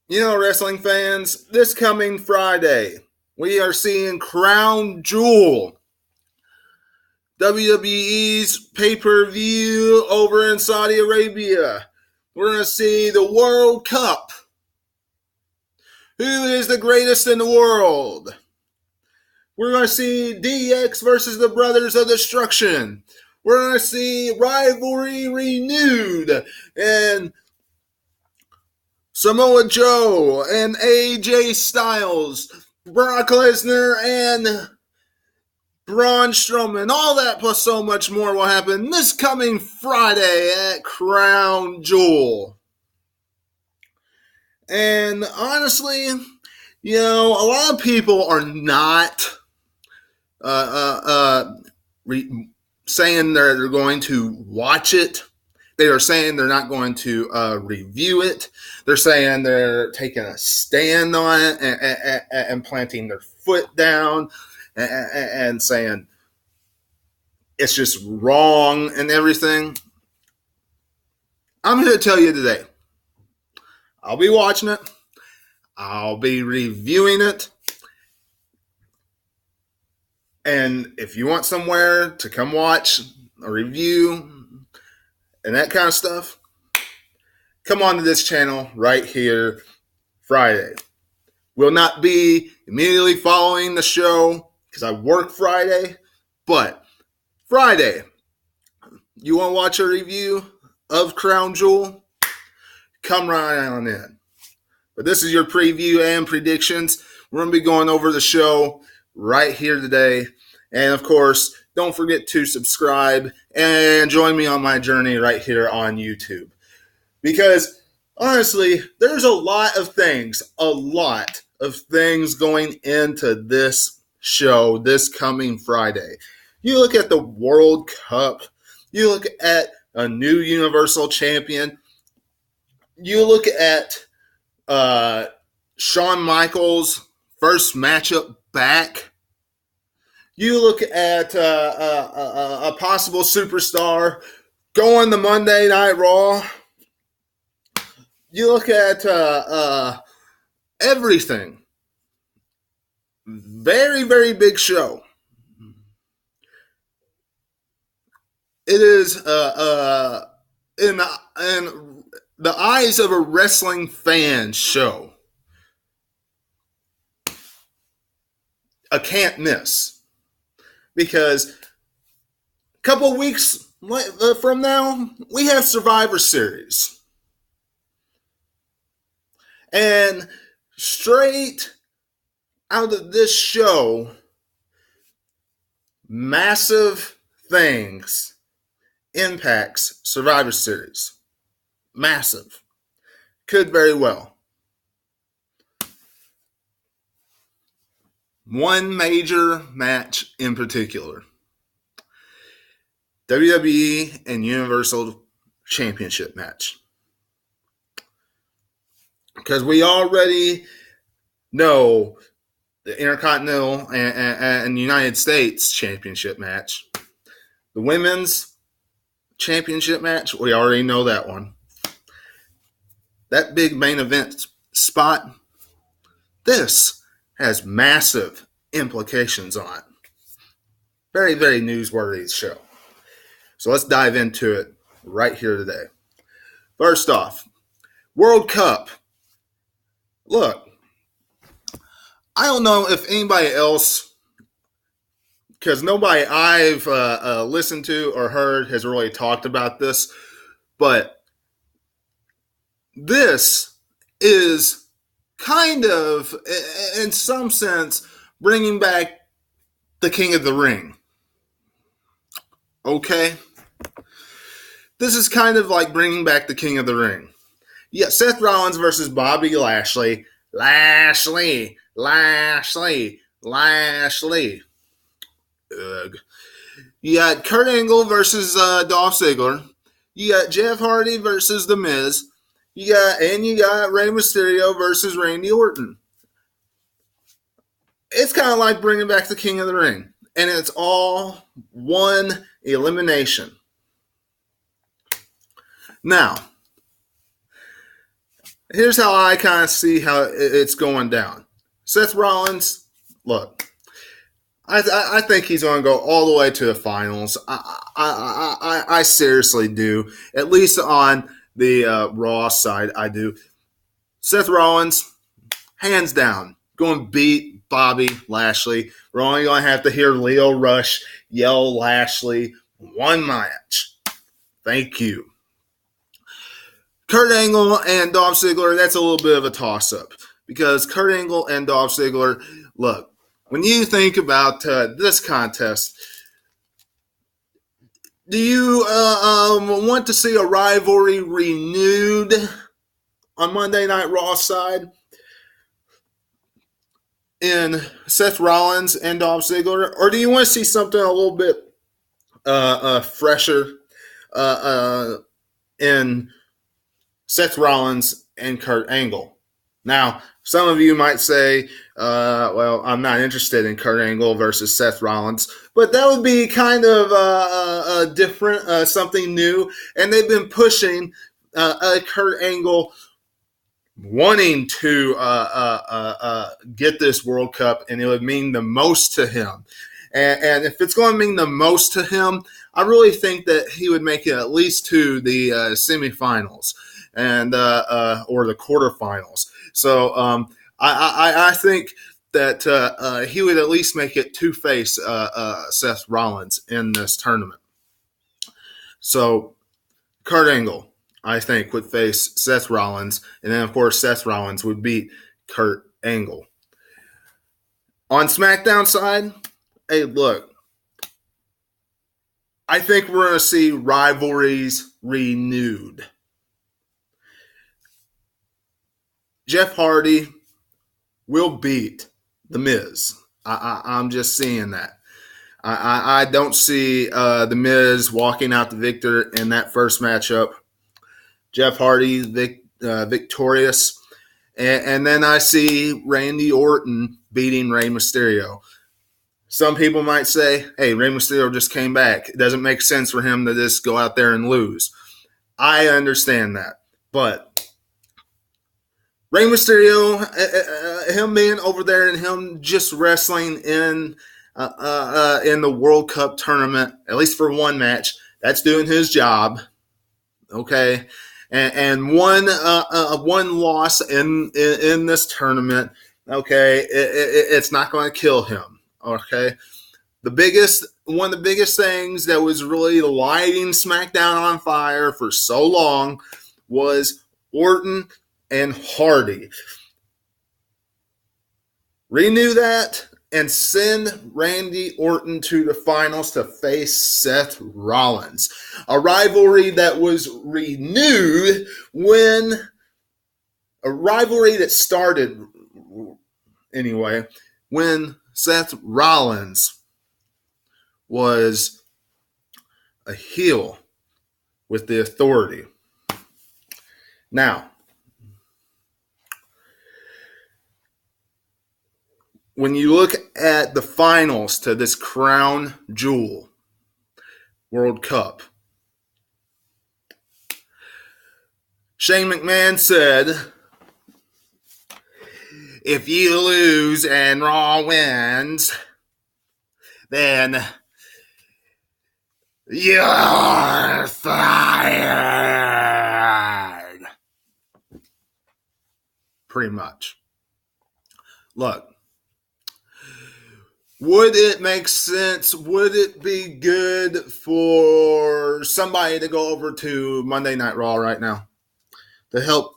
Wrestling fans, this coming Friday, we are seeing Crown Jewel, WWE's pay-per-view over in Saudi Arabia. We're going to see the World Cup. Who is the greatest in the world? We're going to see DX versus the Brothers of Destruction. We're going to see rivalry renewed and Samoa Joe and AJ Styles, Brock Lesnar and Braun Strowman. All that plus so much more will happen this coming Friday at Crown Jewel. And honestly, a lot of people are not saying they're going to watch it. They are saying they're not going to review it. They're saying they're taking a stand on it and planting their foot down and saying it's just wrong and everything. I'm here to tell you today, I'll be watching it. I'll be reviewing it. And if you want somewhere to come watch a review and that kind of stuff, come on to this channel right here Friday. Will not be immediately following the show because I work Friday, but Friday, you want to watch a review of Crown Jewel? Come right on in. But this is your preview and predictions. We're going to be going over the show right here today. And of course, don't forget to subscribe and join me on my journey right here on YouTube. Because honestly, there's a lot of things going into this show this coming Friday. You look at the World Cup, you look at a new Universal Champion, you look at Shawn Michaels' first matchup back. You look at a possible superstar going to Monday Night Raw. You look at everything. Very, very big show. It is in the eyes of a wrestling fan show. A can't miss. Because a couple weeks from now, we have Survivor Series. And straight out of this show, massive things impacts Survivor Series. Massive. Could very well. One major match in particular. WWE and Universal Championship match. Because we already know the Intercontinental and United States Championship match. The Women's Championship match, we already know that one. That big main event spot, this has massive implications on it. Very, very newsworthy show. So let's dive into it right here today. First off, World Cup. Look, I don't know if anybody else, because nobody I've listened to or heard has really talked about this, but this is kind of, in some sense, bringing back the King of the Ring. Okay? This is kind of like bringing back the King of the Ring. Yeah, Seth Rollins versus Bobby Lashley. Lashley. Ugh. You got Kurt Angle versus Dolph Ziggler. You got Jeff Hardy versus The Miz. You got Rey Mysterio versus Randy Orton. It's kind of like bringing back the King of the Ring. And it's all one elimination. Now, Here's how I kind of see how it's going down. Seth Rollins, look, I think he's going to go all the way to the finals. I seriously do. At least on the Raw side, I do. Seth Rollins, hands down, going to beat Bobby Lashley. We're only going to have to hear Leo Rush yell Lashley one match. Thank you. Kurt Angle and Dolph Ziggler, that's a little bit of a toss-up. Because Kurt Angle and Dolph Ziggler, look, when you think about this contest, do you want to see a rivalry renewed on Monday Night Raw side in Seth Rollins and Dolph Ziggler? Or do you want to see something a little bit fresher in Seth Rollins and Kurt Angle? Now, some of you might say, well, I'm not interested in Kurt Angle versus Seth Rollins, but that would be kind of a different, something new. And they've been pushing Kurt Angle wanting to get this World Cup, and it would mean the most to him. And if it's going to mean the most to him, I really think that he would make it at least to the semifinals and or the quarterfinals. So I think that he would at least make it to face Seth Rollins in this tournament. So Kurt Angle, I think, would face Seth Rollins, and then, of course, Seth Rollins would beat Kurt Angle. On SmackDown side, hey, look, I think we're going to see rivalries renewed. Jeff Hardy will beat The Miz. I'm just seeing that. I don't see The Miz walking out the victor in that first matchup. Jeff Hardy victorious. And then I see Randy Orton beating Rey Mysterio. Some people might say, hey, Rey Mysterio just came back. It doesn't make sense for him to just go out there and lose. I understand that. But Rey Mysterio, him being over there and him just wrestling in the World Cup tournament, at least for one match, that's doing his job. Okay. And one loss in this tournament, okay, it's not going to kill him. Okay. One of the biggest things that was really lighting SmackDown on fire for so long was Orton and Hardy. Renew that and send Randy Orton to the finals to face Seth Rollins. A rivalry that was renewed a rivalry that started anyway when Seth Rollins was a heel with the Authority. Now, when you look at the finals to this crown jewel World Cup, Shane McMahon said, if you lose and Raw wins, then you're fired. Pretty much. Look, would it make sense? Would it be good for somebody to go over to Monday Night Raw right now to help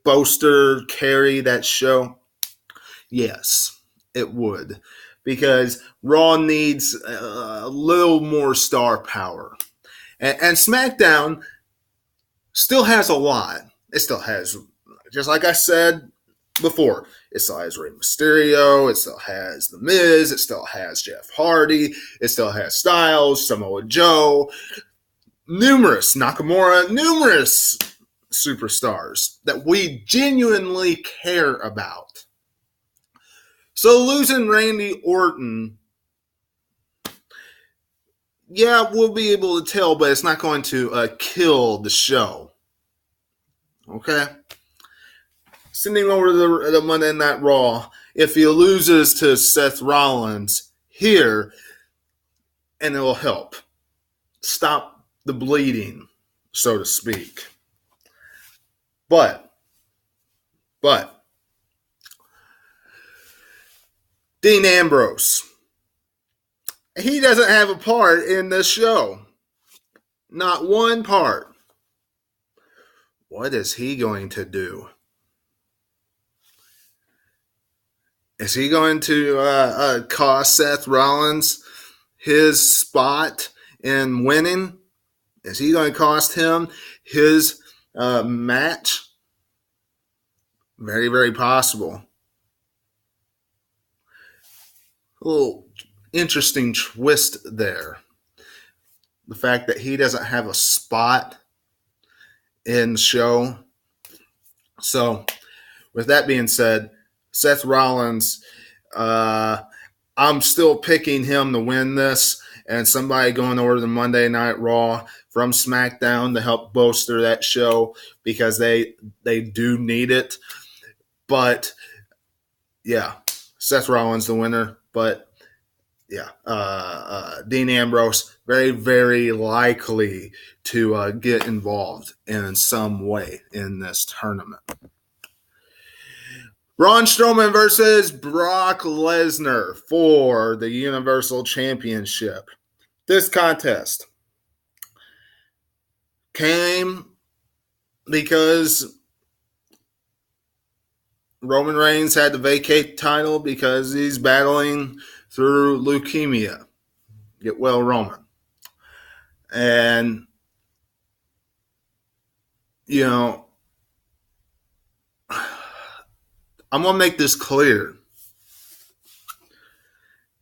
bolster, carry that show? Yes, it would. Because Raw needs a little more star power. And SmackDown still has a lot. It still has, just like I said before, it still has Rey Mysterio, it still has The Miz, it still has Jeff Hardy, it still has Styles, Samoa Joe, numerous superstars that we genuinely care about. So losing Randy Orton, yeah, we'll be able to tell, but it's not going to kill the show. Okay? Sending over to the Monday Night Raw. If he loses to Seth Rollins here, and it will help stop the bleeding, so to speak. But Dean Ambrose, he doesn't have a part in this show. Not one part. What is he going to do? Is he going to cost Seth Rollins his spot in winning? Is he going to cost him his match? Very, very possible. A little interesting twist there. The fact that he doesn't have a spot in the show. So, with that being said, Seth Rollins, I'm still picking him to win this, and somebody going over to Monday Night Raw from SmackDown to help bolster that show because they do need it. But yeah, Seth Rollins the winner. But yeah, Dean Ambrose very, very likely to get involved in some way in this tournament. Braun Strowman versus Brock Lesnar for the Universal Championship. This contest came because Roman Reigns had to vacate the title because he's battling through leukemia. Get well, Roman. And, you know, I'm going to make this clear.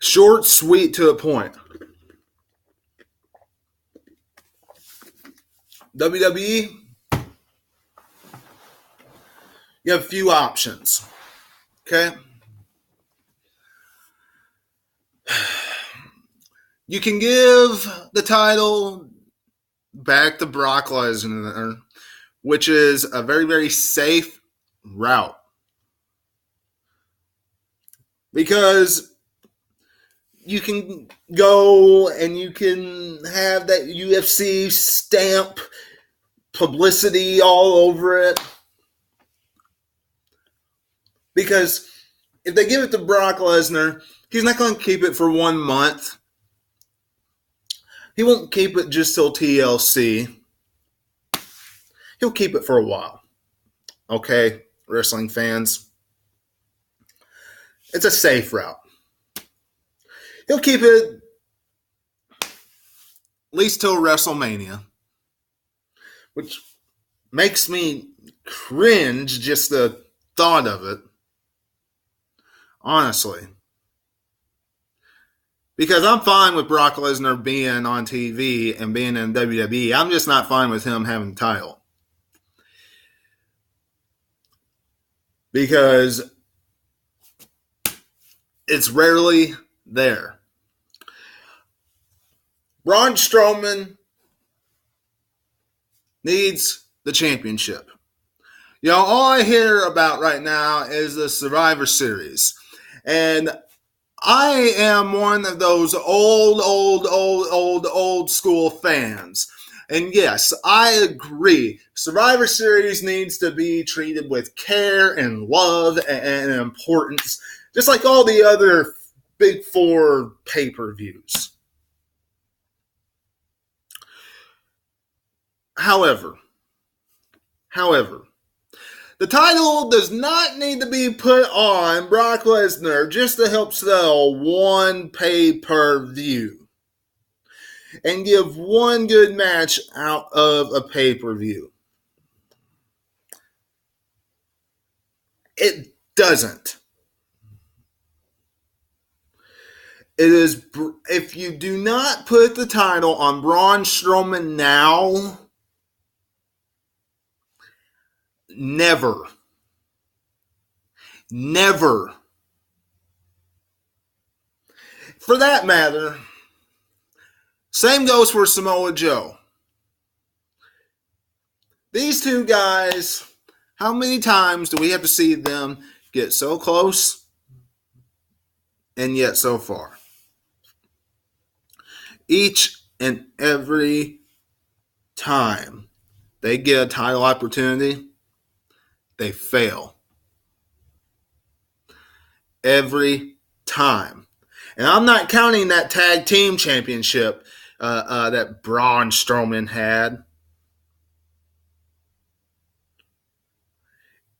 Short, sweet, to the point. WWE, you have a few options. Okay? You can give the title back to Brock Lesnar, which is a very, very safe route. Because you can go and you can have that UFC stamp publicity all over it. Because if they give it to Brock Lesnar, he's not going to keep it for 1 month. He won't keep it just till TLC. He'll keep it for a while. Okay, wrestling fans? It's a safe route. He'll keep it at least till WrestleMania, which makes me cringe just the thought of it. Honestly. Because I'm fine with Brock Lesnar being on TV and being in WWE. I'm just not fine with him having the title. Because it's rarely there. Braun Strowman needs the championship. You know, all I hear about right now is the Survivor Series. And I am one of those old school fans. And yes, I agree. Survivor Series needs to be treated with care and love and importance, just like all the other Big Four pay-per-views. However, the title does not need to be put on Brock Lesnar just to help sell one pay-per-view and give one good match out of a pay-per-view. It doesn't. It is, if you do not put the title on Braun Strowman now, never. For that matter, same goes for Samoa Joe. These two guys How many times do we have to see them get so close and yet so far? Each and every time they get a title opportunity, they fail. Every time. And I'm not counting that tag team championship that Braun Strowman had.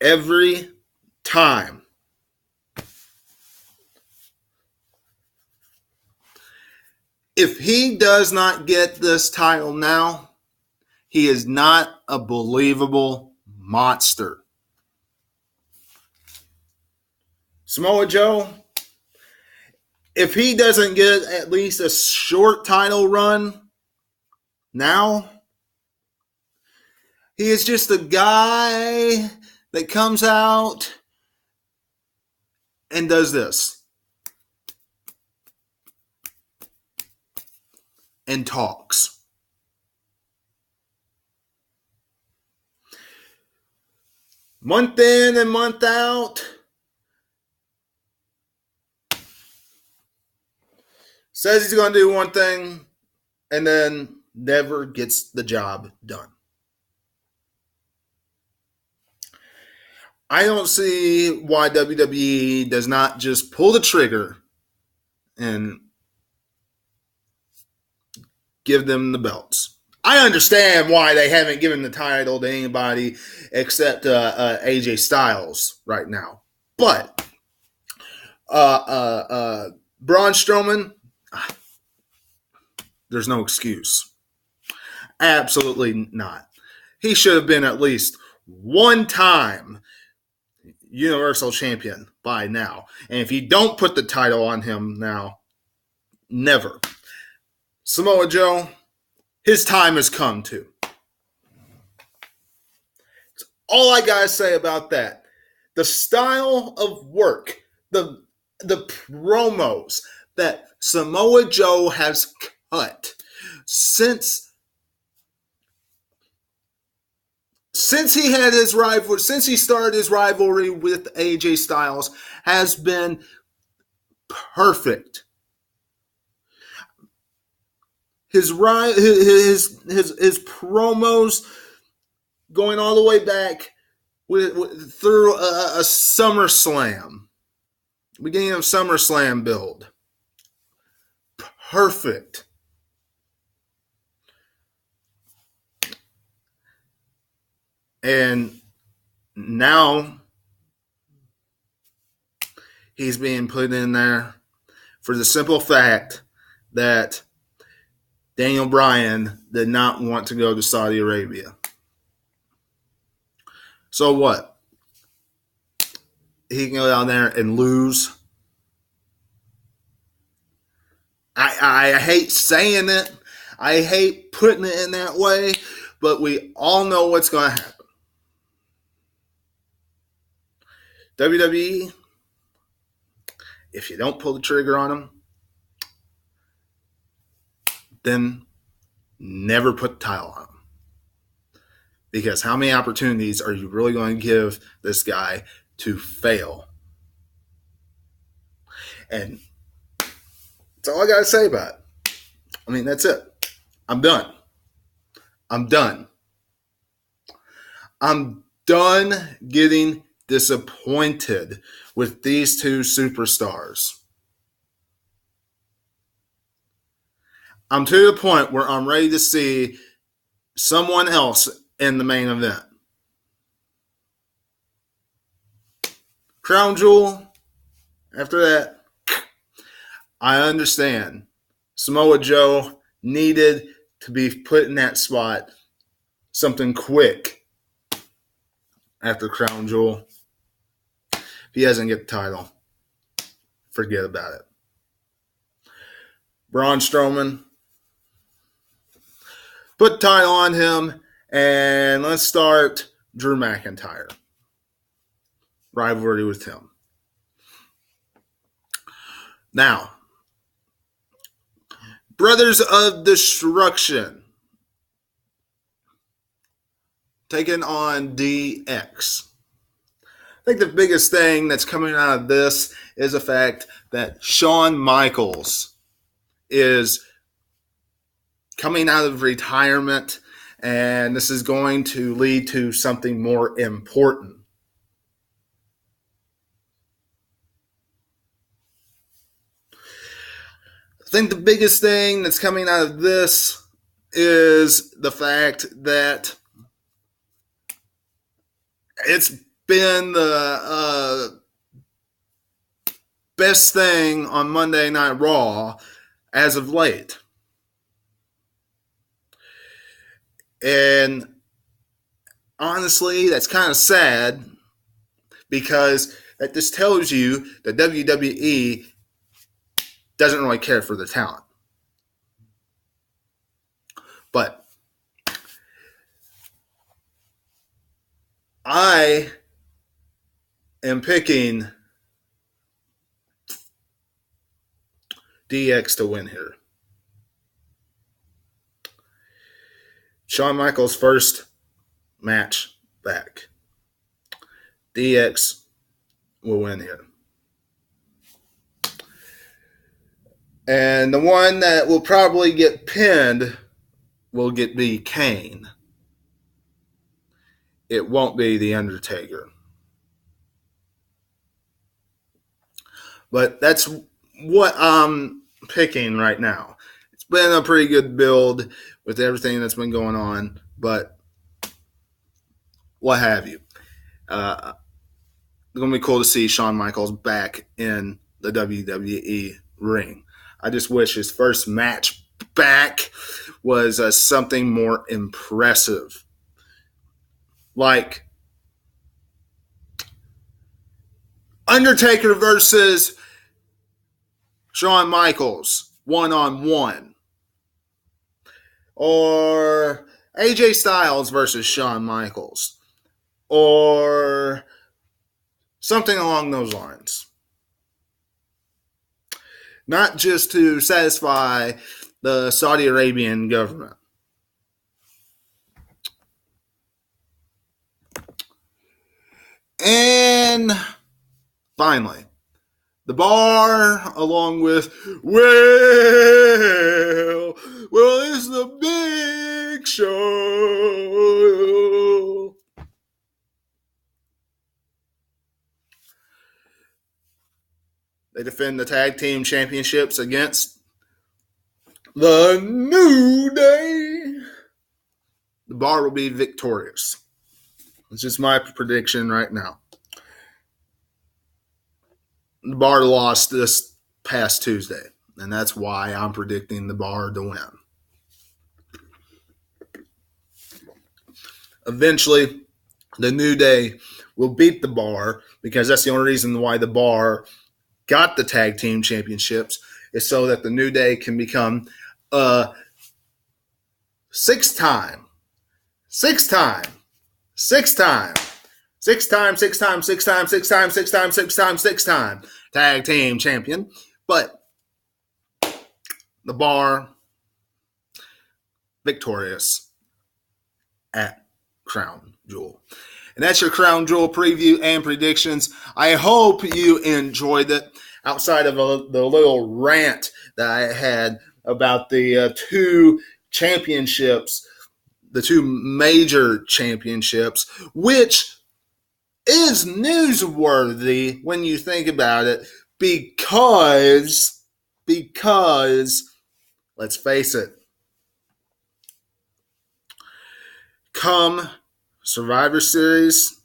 Every time. If he does not get this title now, he is not a believable monster. Samoa Joe, if he doesn't get at least a short title run now, he is just a guy that comes out and does this and talks. Month in and month out, says he's going to do one thing and then never gets the job done. I don't see why WWE does not just pull the trigger and give them the belts. I understand why they haven't given the title to anybody except AJ Styles right now. But Braun Strowman, there's no excuse. Absolutely not. He should have been at least one time Universal Champion by now. And if you don't put the title on him now, never. Samoa Joe, his time has come too. That's all I gotta say about that. The style of work, the promos that Samoa Joe has cut since he had his rival, since he started his rivalry with AJ Styles, has been perfect. His promos going all the way back through a SummerSlam, beginning of SummerSlam build, perfect. And now he's being put in there for the simple fact that Daniel Bryan did not want to go to Saudi Arabia. So what? He can go down there and lose. I hate saying it. I hate putting it in that way, but we all know what's going to happen. WWE, if you don't pull the trigger on them, then never put the title on him. Because how many opportunities are you really going to give this guy to fail? And that's all I got to say about it. I mean, that's it. I'm done. I'm done getting disappointed with these two superstars. I'm to the point where I'm ready to see someone else in the main event. Crown Jewel, after that, I understand. Samoa Joe needed to be put in that spot, something quick after Crown Jewel. If he doesn't get the title, forget about it. Braun Strowman, put the title on him, and let's start Drew McIntyre. Rivalry with him. Now, Brothers of Destruction taking on DX. I think the biggest thing that's coming out of this is the fact that Shawn Michaels is coming out of retirement, and this is going to lead to something more important. I think the biggest thing that's coming out of this is the fact that it's been the best thing on Monday Night Raw as of late. And honestly, that's kind of sad because that just tells you that WWE doesn't really care for the talent. But I am picking DX to win here. Shawn Michaels' first match back. DX will win here. And the one that will probably get pinned will be Kane. It won't be The Undertaker. But that's what I'm picking right now. It's been a pretty good build with everything that's been going on, but what have you. It's going to be cool to see Shawn Michaels back in the WWE ring. I just wish his first match back was something more impressive. Like Undertaker versus Shawn Michaels one-on-one. Or AJ Styles versus Shawn Michaels. Or something along those lines. Not just to satisfy the Saudi Arabian government. And finally, the Bar, along with, it's the Big Show. They defend the tag team championships against the New Day. The Bar will be victorious. It's just my prediction right now. The Bar lost this past Tuesday, and that's why I'm predicting the Bar to win. Eventually, the New Day will beat the Bar because that's the only reason why the Bar got the tag team championships is so that the New Day can become six-time tag team champion. But the Bar victorious at Crown Jewel. And that's your Crown Jewel preview and predictions. I hope you enjoyed it outside of the little rant that I had about the two championships, the two major championships, which is newsworthy when you think about it because let's face it, come Survivor Series,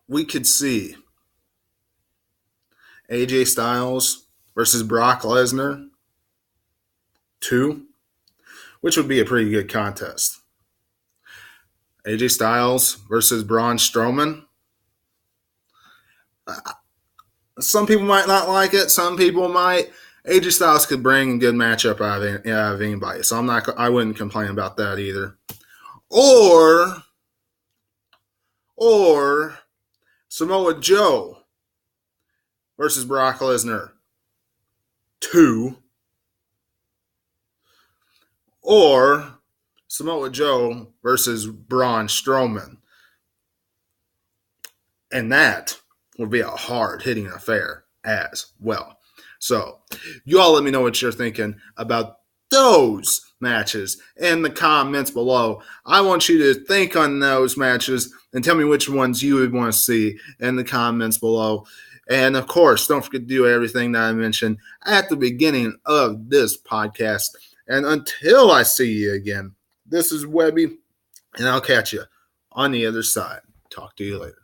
we could see AJ Styles versus Brock Lesnar 2, which would be a pretty good contest. AJ Styles versus Braun Strowman. Some people might not like it. Some people might. AJ Styles could bring a good matchup out of anybody, so I wouldn't complain about that either. Or Samoa Joe versus Brock Lesnar 2. Or Samoa Joe versus Braun Strowman. And that would be a hard-hitting affair as well. So, you all let me know what you're thinking about those matches in the comments below. I want you to think on those matches and tell me which ones you would want to see in the comments below. And of course, don't forget to do everything that I mentioned at the beginning of this podcast. And until I see you again, this is Webby, and I'll catch you on the other side. Talk to you later.